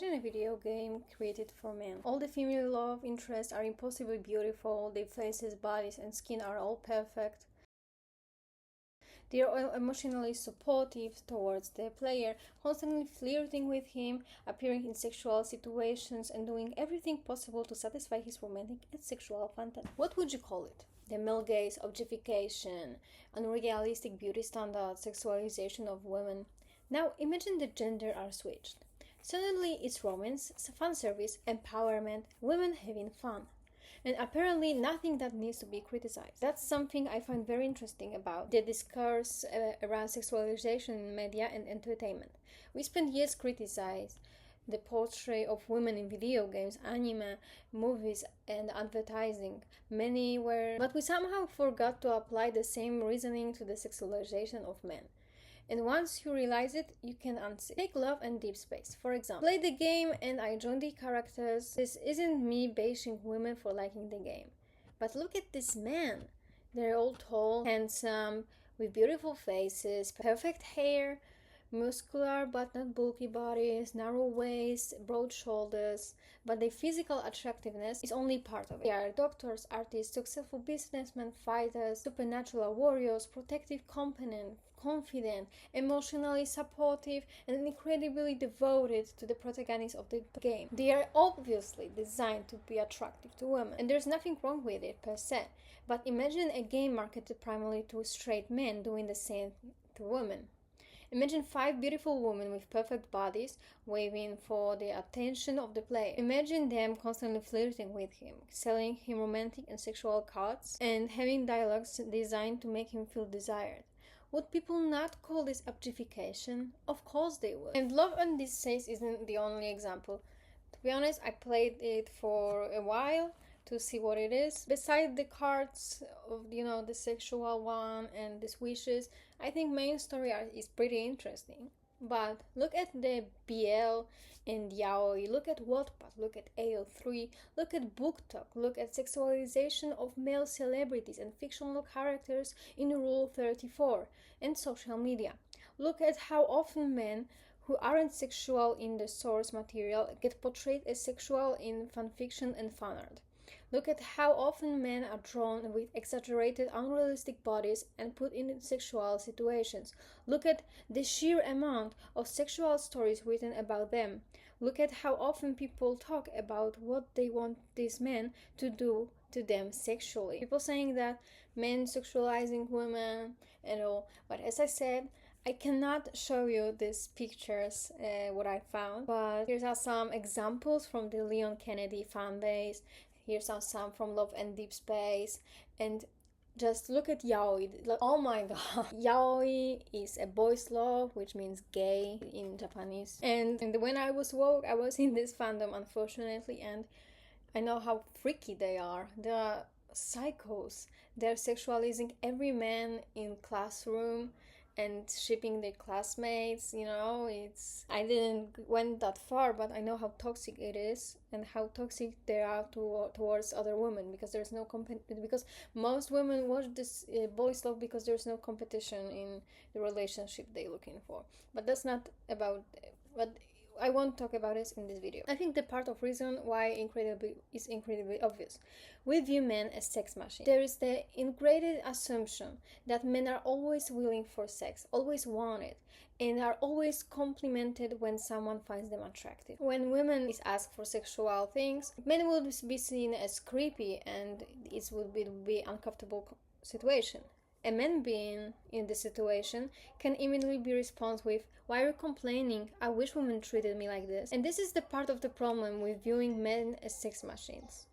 Imagine a video game created for men. All the female love interests are impossibly beautiful, their faces, bodies, and skin are all perfect. They are all emotionally supportive towards the player, constantly flirting with him, appearing in sexual situations, and doing everything possible to satisfy his romantic and sexual fantasy. What would you call it? The male gaze, objectification, unrealistic beauty standards, sexualization of women. Now imagine the gender are switched. Suddenly it's romance, fan service, empowerment, women having fun. And apparently nothing that needs to be criticized. That's something I find very interesting about the discourse around sexualization in media and entertainment. We spent years criticizing the portray of women in video games, anime, movies, and advertising. Many were, but we somehow forgot to apply the same reasoning to the sexualization of men. And once you realize it, you can unsee. Take Love and Deep Space, for example. Play the game and I join the characters. This isn't me bashing women for liking the game. But look at this man. They're all tall, handsome, with beautiful faces, perfect hair, muscular but not bulky bodies, narrow waists, broad shoulders, but their physical attractiveness is only part of it. They are doctors, artists, successful businessmen, fighters, supernatural warriors, protective, confident, emotionally supportive, and incredibly devoted to the protagonist of the game. They are obviously designed to be attractive to women, and there's nothing wrong with it per se. But imagine a game marketed primarily to straight men doing the same to women. Imagine 5 beautiful women with perfect bodies waving for the attention of the player. Imagine them constantly flirting with him, selling him romantic and sexual cards, and having dialogues designed to make him feel desired. Would people not call this objectification? Of course they would. And Love and Deep Space isn't the only example. To be honest, I played it for a while to see what it is. Besides the cards of, the sexual one and the wishes, I think main story is pretty interesting. But look at the BL and yaoi, look at Wattpad, look at AO3, look at BookTok, look at sexualization of male celebrities and fictional characters in Rule 34, and social media. Look at how often men who aren't sexual in the source material get portrayed as sexual in fanfiction and fanart. Look at how often men are drawn with exaggerated, unrealistic bodies and put in sexual situations. Look at the sheer amount of sexual stories written about them. Look at how often people talk about what they want these men to do to them sexually. People saying that men sexualizing women and all. But as I said, I cannot show you these pictures, what I found. But here are some examples from the Leon Kennedy fan base. Here's some from Love and Deep Space, and just look at yaoi. Oh my god. Yaoi is a boys love, which means gay in Japanese. And when I was woke, I was in this fandom, unfortunately, and I know how freaky they are. They are psychos. They're sexualizing every man in classroom and shipping their classmates. I didn't went that far, but I know how toxic it is and how toxic they are towards other women, because there's no because most women watch this boys love because there's no competition in the relationship they're looking for. But that's not about but I won't talk about this in this video. I think the part of reason why is incredibly obvious. We view men as sex machines. There is the ingrained assumption that men are always willing for sex, always want it, and are always complimented when someone finds them attractive. When women is asked for sexual things, men will be seen as creepy, and it would be uncomfortable situation. A man being in the situation can immediately be responded with, "Why are you complaining? I wish women treated me like this." And this is the part of the problem with viewing men as sex machines.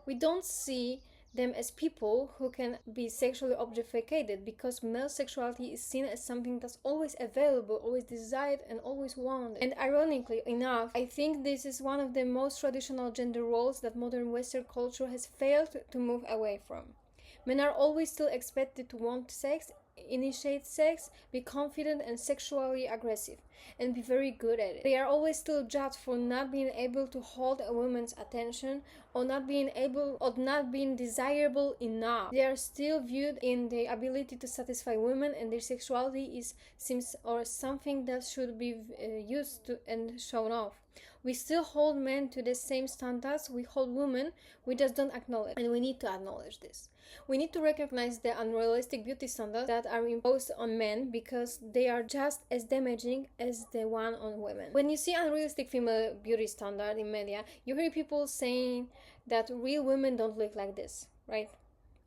We don't see them as people who can be sexually objectified, because male sexuality is seen as something that's always available, always desired, and always wanted. And ironically enough, I think this is one of the most traditional gender roles that modern Western culture has failed to move away from. Men are always still expected to want sex, initiate sex, be confident and sexually aggressive, and be very good at it. They are always still judged for not being able to hold a woman's attention, or not being desirable enough. They are still viewed in the ability to satisfy women, and their sexuality seems something that should be used to and shown off. We still hold men to the same standards we hold women, we just don't acknowledge. And we need to acknowledge this. We need to recognize the unrealistic beauty standards that are imposed on men because they are just as damaging as the one on women. When you see unrealistic female beauty standard in media, you hear people saying that real women don't look like this, right?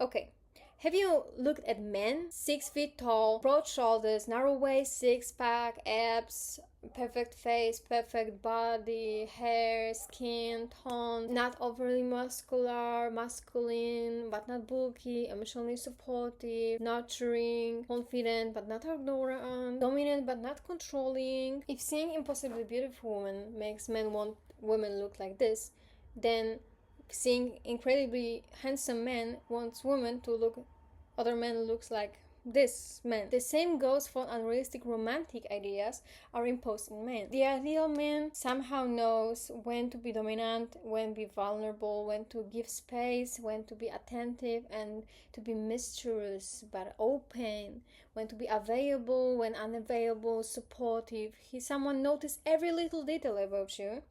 Okay. Have you looked at men? 6 feet tall, broad shoulders, narrow waist, six-pack, abs, perfect face, perfect body, hair, skin tone, not overly muscular, masculine, but not bulky, emotionally supportive, nurturing, confident, but not ignorant, dominant, but not controlling. If seeing impossibly beautiful women makes men want women look like this, then seeing incredibly handsome men wants women to look other men looks like this man. The same goes for unrealistic romantic ideas are imposed in men. The ideal man somehow knows when to be dominant, when to be vulnerable, when to give space, when to be attentive and to be mysterious but open, when to be available, when unavailable, supportive. Someone notices every little detail about you.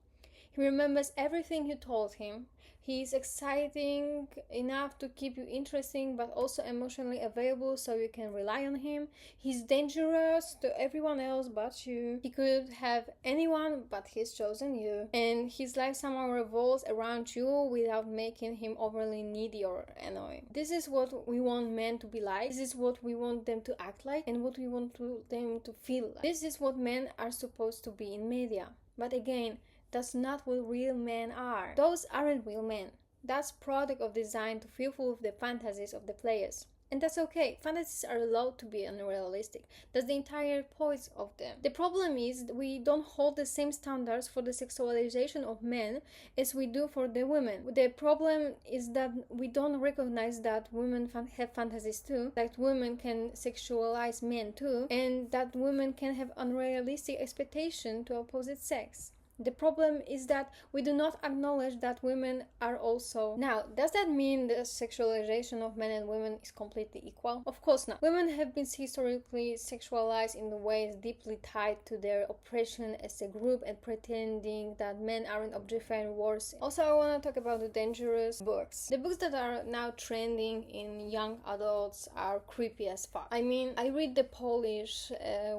He remembers everything you told him. He is exciting enough to keep you interesting but also emotionally available so you can rely on him. He's dangerous to everyone else but you. He could have anyone but he's chosen you. And his life somehow revolves around you without making him overly needy or annoying. This is what we want men to be like. This is what we want them to act like and what we want them to feel like. This is what men are supposed to be in media. But again, that's not what real men are. Those aren't real men. That's product of design to fulfill the fantasies of the players. And that's okay. Fantasies are allowed to be unrealistic. That's the entire point of them. The problem is that we don't hold the same standards for the sexualization of men as we do for the women. The problem is that we don't recognize that women have fantasies too, that women can sexualize men too, and that women can have unrealistic expectation to opposite sex. The problem is that we do not acknowledge that women are also. Now, does that mean the sexualization of men and women is completely equal? Of course not. Women have been historically sexualized in the ways deeply tied to their oppression as a group and pretending that men aren't objectifying worse. Also, I want to talk about the dangerous books. The books that are now trending in young adults are creepy as fuck. I mean, I read the Polish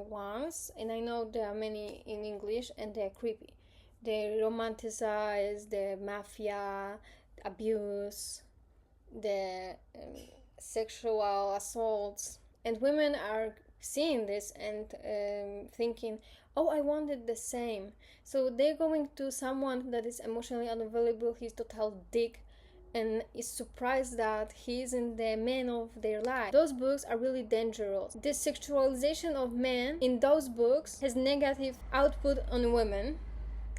ones and I know there are many in English and they're creepy. They romanticize the mafia, abuse, the sexual assaults. And women are seeing this and thinking, oh, I wanted the same. So they're going to someone that is emotionally unavailable, he's total dick, and is surprised that he isn't the man of their life. Those books are really dangerous. The sexualization of men in those books has negative output on women,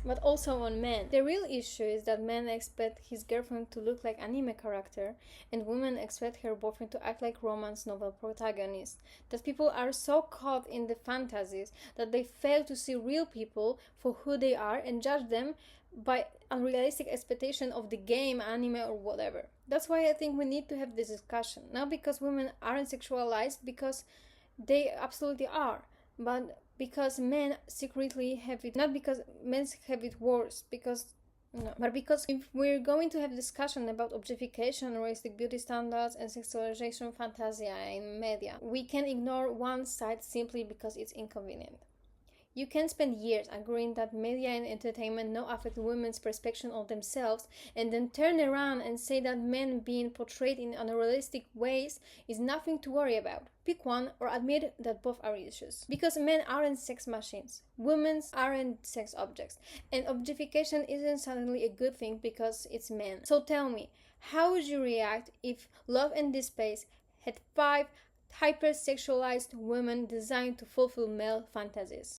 but also on men. The real issue is that men expect his girlfriend to look like anime character and women expect her boyfriend to act like romance novel protagonist. That people are so caught in the fantasies that they fail to see real people for who they are and judge them by unrealistic expectation of the game, anime or whatever. That's why I think we need to have this discussion. Not because women aren't sexualized, because they absolutely are, but because men secretly have it, not because men have it worse, because no, but because if we're going to have discussion about objectification, realistic beauty standards and sexualization fantasia in media, we can ignore one side simply because it's inconvenient. You can spend years agreeing that media and entertainment now affect women's perception of themselves and then turn around and say that men being portrayed in unrealistic ways is nothing to worry about. Pick one or admit that both are issues. Because men aren't sex machines. Women aren't sex objects. And objectification isn't suddenly a good thing because it's men. So tell me, how would you react if Love and This Space had 5 hypersexualized women designed to fulfill male fantasies?